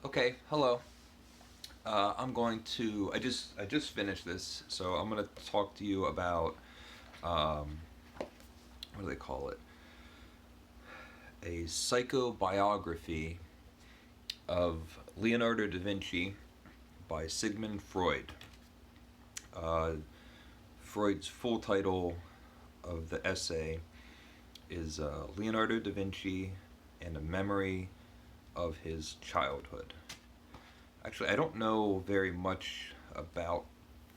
Okay, hello. I'm going to. I just finished this, so I'm going to talk to you about um, what do they call it? A psychobiography of Leonardo da Vinci by Sigmund Freud. Uh, Freud's full title of the essay is Leonardo da Vinci and a Memory of His Childhood. Actually, I don't know very much about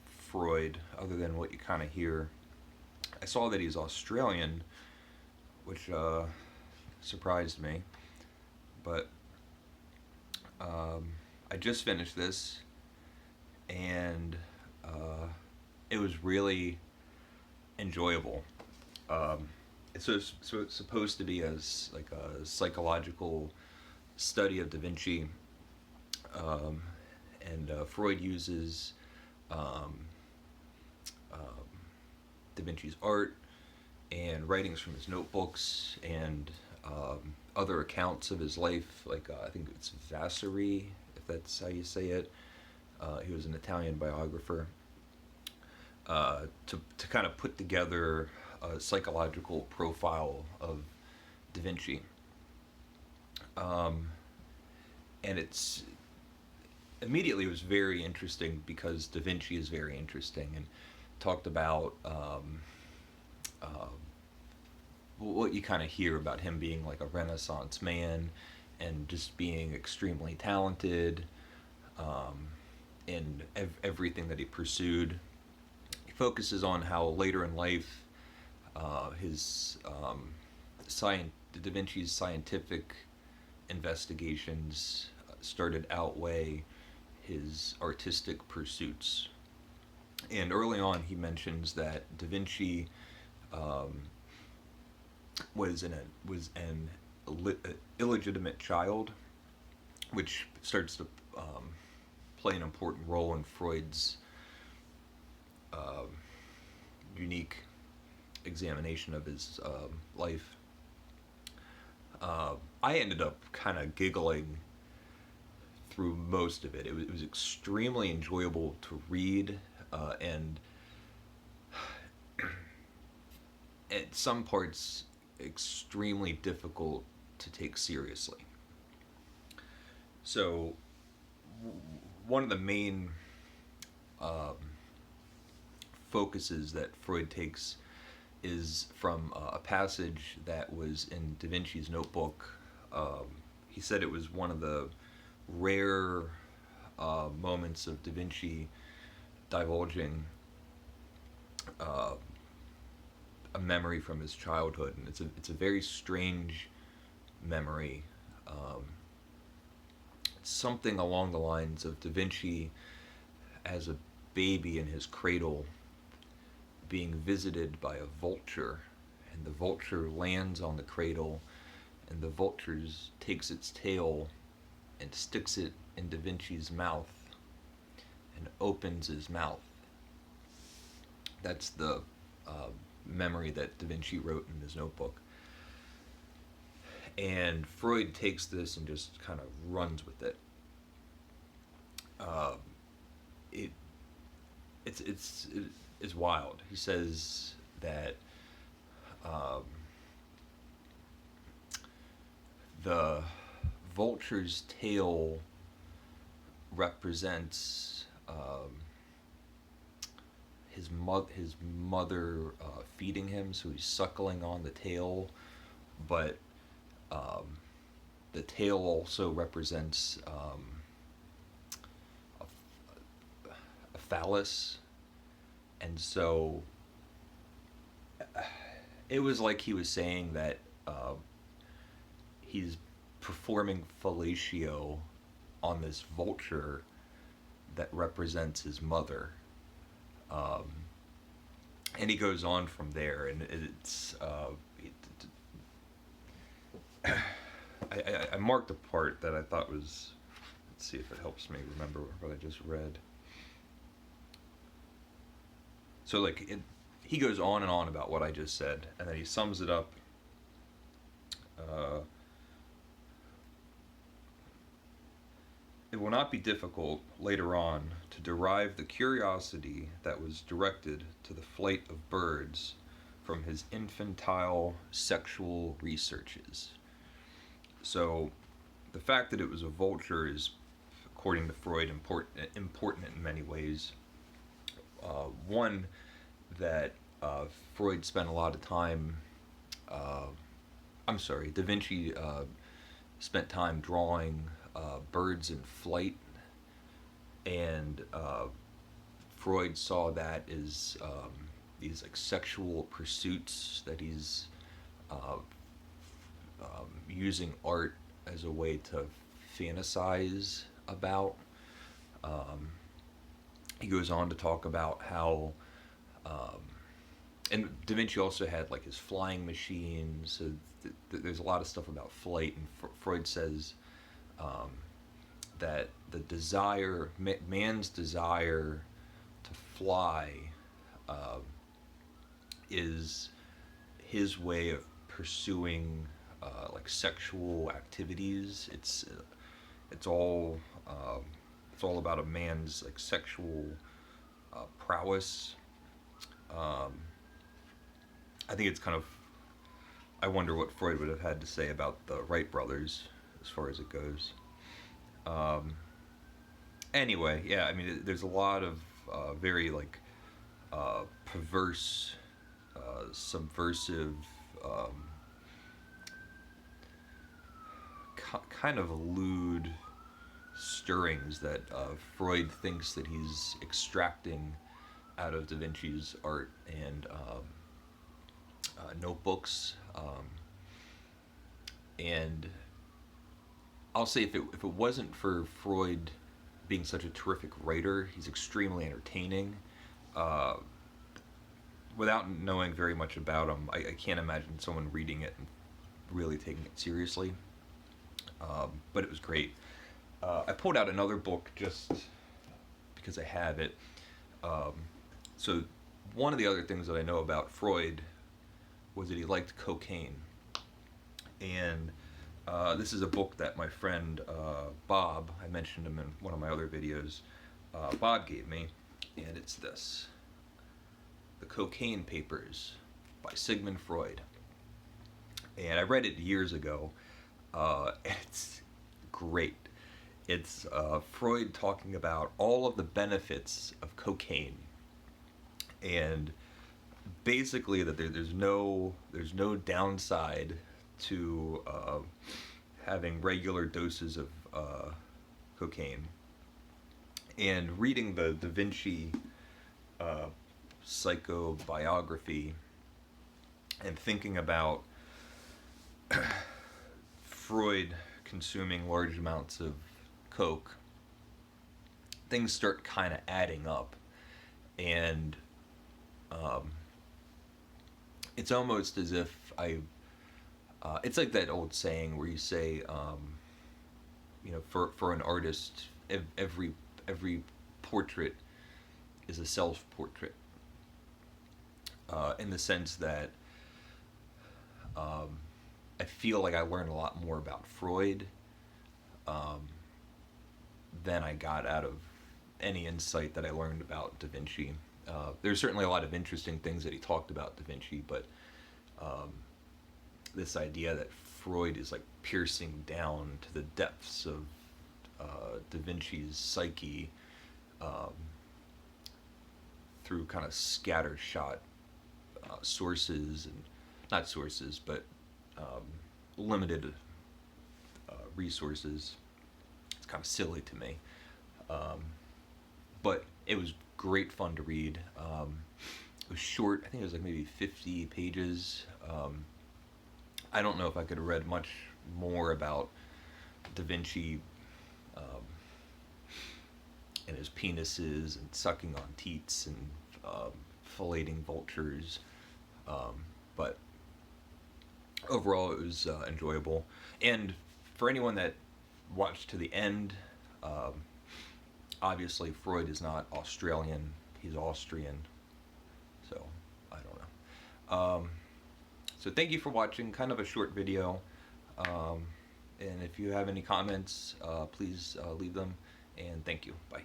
Freud other than what you kind of hear. I saw that he's Australian, which surprised me. But um, I just finished this, and uh, it was really enjoyable. Um, it's supposed to be as like a psychological study of Da Vinci, um, and Freud uses um, um, Da Vinci's art and writings from his notebooks and other accounts of his life. Like I think it's Vasari, if that's how you say it. He was an Italian biographer. To kind of put together a psychological profile of Da Vinci. Um, and it's immediately it was very interesting because Da Vinci is very interesting and talked about uh, what you kind of hear about him being like a Renaissance man and just being extremely talented um, in everything that he pursued. He focuses on how later in life his Da Vinci's scientific investigations started outweigh his artistic pursuits. And early on, he mentions that Da Vinci um, was an illegitimate child, which starts to play an important role in Freud's uh, unique examination of his life. I ended up kind of giggling through most of it. It was extremely enjoyable to read, and at some parts extremely difficult to take seriously. So, one of the main um, focuses that Freud takes is from a passage that was in Da Vinci's notebook. Um, he said it was one of the rare moments of Da Vinci divulging uh, a memory from his childhood, and it's a very strange memory. Um, Something along the lines of Da Vinci as a baby in his cradle being visited by a vulture, and the vulture lands on the cradle, and the vulture takes its tail and sticks it in Da Vinci's mouth and opens his mouth. That's the uh, memory that Da Vinci wrote in his notebook. And Freud takes this and just kind of runs with it. Uh, it it's wild. He says that um, the vulture's tail represents his mother feeding him, so he's suckling on the tail, but um, the tail also represents a phallus, and so it was like he was saying that he's performing fellatio on this vulture that represents his mother. Um, and he goes on from there, and it's I marked a part that I thought was. Let's see if it helps me remember what I just read. So he goes on and on about what I just said, and then he sums it up. Uh, it will not be difficult later on to derive the curiosity that was directed to the flight of birds from his infantile sexual researches. So, the fact that it was a vulture is, according to Freud, important in many ways. One, that Freud spent a lot of time, uh, Da Vinci spent time drawing birds in flight, and Freud saw that as these like sexual pursuits that he's uh, using art as a way to fantasize about. Um, he goes on to talk about how, um, and Da Vinci also had like his flying machines. So there's a lot of stuff about flight, and Freud says um, that the desire, man's desire to fly, uh, is his way of pursuing like sexual activities. It's all it's all about a man's like sexual prowess. Um, I think it's kind of. I wonder what Freud would have had to say about the Wright brothers as far as it goes. Um, anyway, yeah, I mean, there's a lot of very like perverse, subversive, um, kind of lewd stirrings that Freud thinks that he's extracting out of Da Vinci's art and notebooks. And I'll say if it wasn't for Freud being such a terrific writer, he's extremely entertaining. Uh, Without knowing very much about him, I can't imagine someone reading it and really taking it seriously. But it was great. I pulled out another book just because I have it. Um, so one of the other things that I know about Freud was that he liked cocaine. And this is a book that my friend Bob, I mentioned him in one of my other videos, Bob gave me, and it's this. The Cocaine Papers by Sigmund Freud. And I read it years ago. It's great. It's Freud talking about all of the benefits of cocaine, and basically that there's no downside to having regular doses of cocaine. And reading the Da Vinci psychobiography and thinking about Freud consuming large amounts of coke, things start kind of adding up, and it's almost as if it's like that old saying where you say, for an artist, every portrait is a self-portrait, in the sense that I feel like I learned a lot more about Freud than I got out of any insight that I learned about Da Vinci. There's certainly a lot of interesting things that he talked about Da Vinci, but this idea that Freud is like piercing down to the depths of Da Vinci's psyche through kind of scattershot sources, and not sources, but limited resources. It's kind of silly to me, but it was great fun to read. It was short. I think it was like maybe 50 pages. I don't know if I could have read much more about Da Vinci and his penises and sucking on teats and filleting vultures, but overall it was enjoyable. And for anyone that watched to the end, obviously Freud is not Australian, he's Austrian, so I don't know. So thank you for watching, kind of a short video. And if you have any comments, please leave them. And thank you. Bye.